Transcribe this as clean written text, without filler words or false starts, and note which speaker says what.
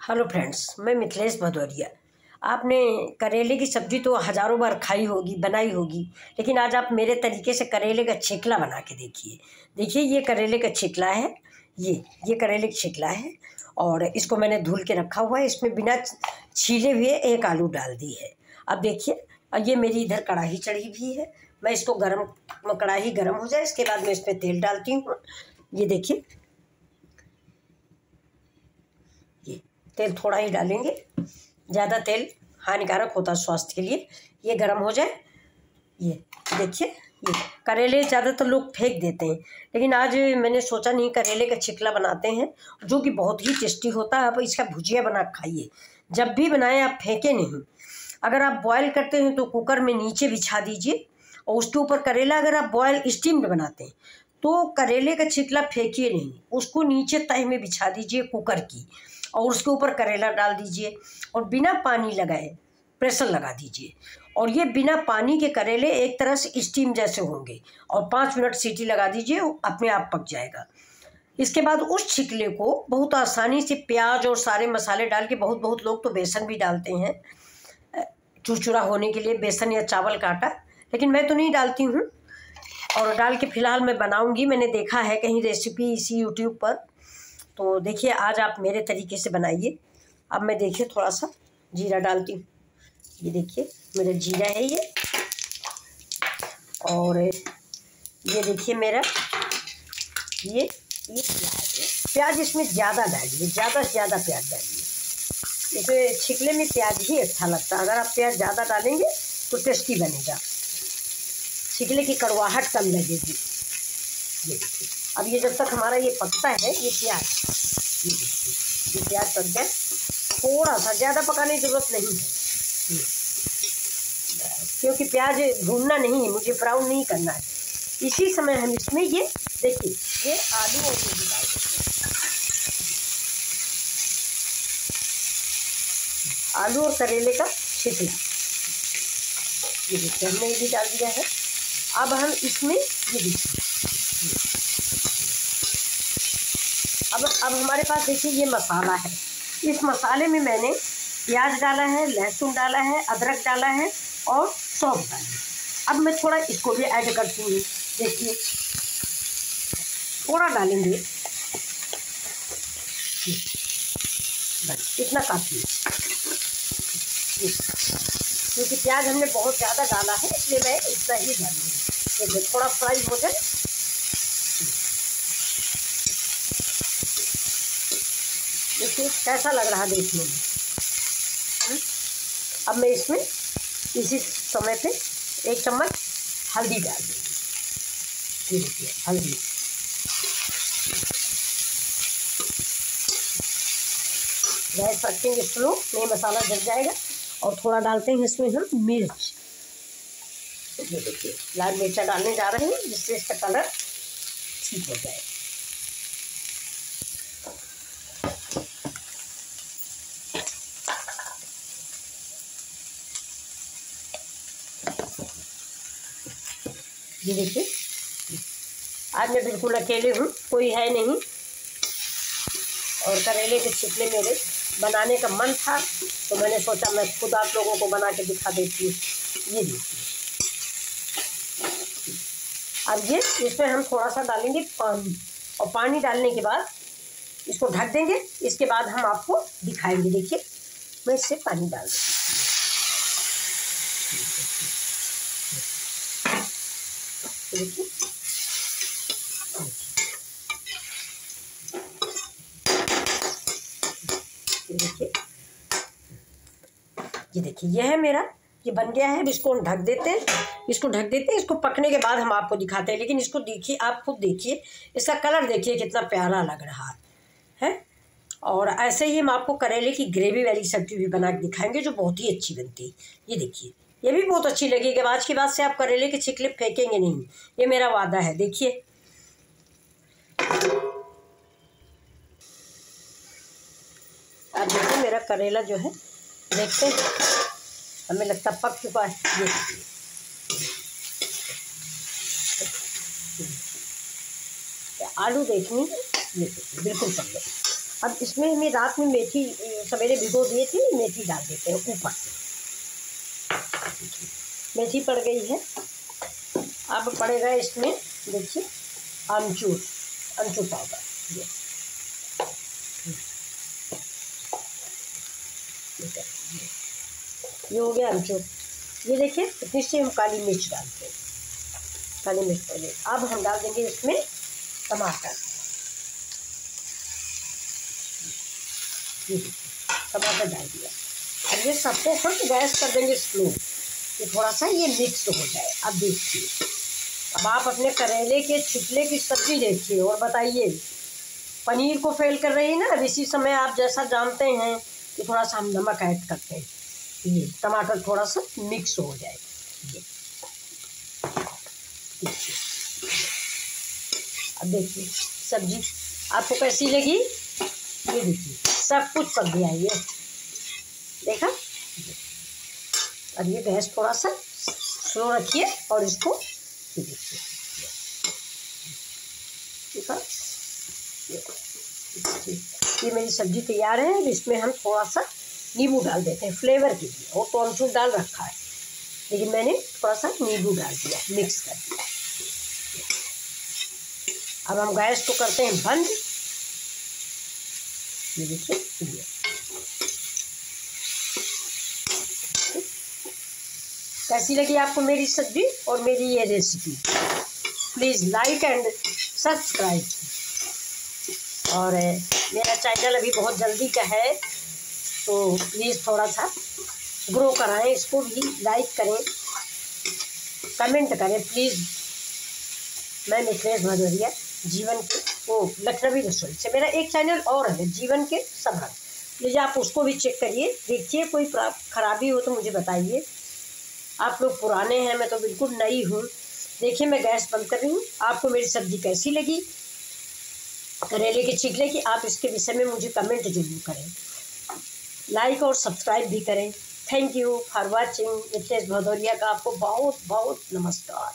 Speaker 1: Hello friends, मैं मिथिलेश भदौरिया। आपने करेले की सब्ज़ी तो हज़ारों बार खाई होगी, बनाई होगी, लेकिन आज आप मेरे तरीके से करेले का छिकला बना के देखिए। देखिए, ये करेले का छिकला है। ये करेले का छिकला है और इसको मैंने धुल के रखा हुआ है। इसमें बिना छीले हुए एक आलू डाल दी है। अब देखिए, ये मेरी इधर कढ़ाई चढ़ी हुई है। मैं इसको कढ़ाई गर्म हो जाए, इसके बाद मैं इसमें तेल डालती हूँ। ये देखिए, ये तेल थोड़ा ही डालेंगे, ज़्यादा तेल हानिकारक होता है स्वास्थ्य के लिए। ये गर्म हो जाए। ये देखिए, ये करेले ज़्यादातर लोग फेंक देते हैं, लेकिन आज मैंने सोचा नहीं, करेले का छिकला बनाते हैं जो कि बहुत ही टेस्टी होता है। आप इसका भुजिया बना खाइए, जब भी बनाएं आप फेंके नहीं। अगर आप बॉयल करते हैं तो कुकर में नीचे बिछा दीजिए और उसके ऊपर करेला, अगर आप बॉयल स्टीम्ड बनाते हैं तो करेले का छिकला फेंकिए नहीं, उसको नीचे तह में बिछा दीजिए कुकर की, और उसके ऊपर करेला डाल दीजिए और बिना पानी लगाए प्रेशर लगा दीजिए। और ये बिना पानी के करेले एक तरह से स्टीम जैसे होंगे, और 5 मिनट सीटी लगा दीजिए, अपने आप पक जाएगा। इसके बाद उस छिकले को बहुत आसानी से प्याज और सारे मसाले डाल के, बहुत लोग तो बेसन भी डालते हैं चुरचुरा होने के लिए, बेसन या चावल का आटा, लेकिन मैं तो नहीं डालती हूँ। और डाल के फ़िलहाल मैं बनाऊँगी, मैंने देखा है कहीं रेसिपी इसी यूट्यूब पर। तो देखिए, आज आप मेरे तरीके से बनाइए। अब मैं देखिए थोड़ा सा जीरा डालती हूँ। ये देखिए, मेरा जीरा है ये। और ये देखिए मेरा ये प्याज इसमें ज़्यादा डालिए, ज़्यादा से ज़्यादा प्याज डालिए। इसमें छिकले में प्याज ही अच्छा लगता है। अगर आप प्याज ज़्यादा डालेंगे तो टेस्टी बनेगा, छिकले की कड़वाहट कम लगेगी। ये देखिए, अब ये जब तक हमारा ये पकता है, ये प्याज, ये देखिए, ये प्याज पक जाए, थोड़ा सा, ज़्यादा पकाने की ज़रूरत नहीं है, क्योंकि प्याज भूनना नहीं है, मुझे ब्राउन नहीं करना है। इसी समय हम इसमें ये देखिए, ये आलू और गोभी डाल देते हैं। आलू और करेले का छिकला, ये देखिए हमने ये भी डाल दिया है। अब हम इसमें ये देखिए, अब हमारे पास देखिए ये मसाला है। इस मसाले में मैंने प्याज डाला है, लहसुन डाला है, अदरक डाला है और सौंफ डाली है। अब मैं थोड़ा इसको भी ऐड करती हूँ। देखिए, थोड़ा डालेंगे, बस इतना काफ़ी है, क्योंकि प्याज हमने बहुत ज़्यादा डाला है, इसलिए मैं इतना ही डालूँगी। देखिए, थोड़ा फ्राई हो जाए। देखिए कैसा लग रहा है देखने में। अब मैं इसमें इसी समय पे 1 चम्मच हल्दी डाल दूँगी। ये देखिए हल्दी, गैस रखेंगे स्लो, नहीं मसाला जल जाएगा। और थोड़ा डालते हैं इसमें हम मिर्च। ये देखिए, लाल मिर्चा डालने जा रहे हैं जिससे इसका कलर ठीक हो जाए। ये देखिए, आज मैं बिल्कुल अकेले हूँ, कोई है नहीं, और करेले के छिकले मेरे बनाने का मन था, तो मैंने सोचा मैं खुद आप लोगों को बना के दिखा देती हूँ। ये देखिए, अब ये इसमें हम थोड़ा सा डालेंगे पानी, और पानी डालने के बाद इसको ढक देंगे। इसके बाद हम आपको दिखाएंगे। देखिए, मैं इससे पानी डाल देती हूँ। देखिए, ये देखिए, ये है मेरा, ये बन गया है। अब इसको हम ढक देते हैं, इसको पकने के बाद हम आपको दिखाते हैं। लेकिन इसको देखिए, आप खुद देखिए, इसका कलर देखिए कितना प्यारा लग रहा है। और ऐसे ही हम आपको करेले की ग्रेवी वाली सब्जी भी बना के दिखाएंगे, जो बहुत ही अच्छी बनती है। ये देखिए, ये भी बहुत अच्छी लगेगी। आज के बाद से आप करेले के छिकले फेंकेंगे नहीं, ये मेरा वादा है। देखिए, अब देखिए मेरा करेला जो है, देखते हैं, हमें लगता पक चुका है। ये आलू देखनी, ये देखिए बिल्कुल पक गए। अब इसमें हमें रात में मेथी सवेरे भिगो दिए थे, मेथी डाल देते हैं ऊपर से। मेथी पड़ गई है। अब पड़ेगा इसमें देखिए आमचूर पाउडर। ये हो गया आमचूर। ये देखिए इतनी सी हम काली मिर्च डालते हैं, काली मिर्च पहले। अब हम डाल देंगे इसमें टमाटर। टमाटर डाल दिया। अब ये सबको हम गैस कर देंगे स्लो, कि थोड़ा सा ये मिक्स हो जाए। अब देखिए, अब आप अपने करेले के छिलके की सब्ज़ी देखिए और बताइए। पनीर को फेल कर रही है ना। अब इसी समय आप जैसा जानते हैं कि थोड़ा सा हम नमक ऐड करते हैं, ये टमाटर थोड़ा सा मिक्स हो जाए। ये अब देखिए सब्जी आपको कैसी लगी। ये देखिए सब कुछ पक गया ये, देखा। अब ये गैस थोड़ा सा स्लो रखिए और इसको देखिए, देखा। ये मेरी सब्जी तैयार है। अब इसमें हम थोड़ा सा नींबू डाल देते हैं फ्लेवर के लिए। और तो अमचूर डाल रखा है, लेकिन मैंने थोड़ा सा नींबू डाल दिया, मिक्स कर दिया। अब हम गैस को करते हैं बंद। ये देखिए, कैसी लगी आपको मेरी सब्जी और मेरी ये recipe. Please like and subscribe. और मेरा चैनल अभी बहुत जल्दी का है, तो प्लीज़ थोड़ा सा ग्रो कराएं, इसको भी लाइक करें, कमेंट करें प्लीज़। मैं मिथिलेश भदौरिया, जीवन के लखनवी रसोई से। मेरा एक चैनल और है, जीवन के सबक। प्लीज़ आप उसको भी चेक करिए, देखिए कोई खराबी हो तो मुझे बताइए। आप लोग पुराने हैं, मैं तो बिल्कुल नई हूँ। देखिए मैं गैस बंद कर रही हूँ। आपको मेरी सब्ज़ी कैसी लगी करेले के छिलके की, आप इसके विषय में मुझे कमेंट जरूर करें, लाइक और सब्सक्राइब भी करें। Thank you for watching. Mithilesh Bhadauria का आपको बहुत बहुत नमस्कार।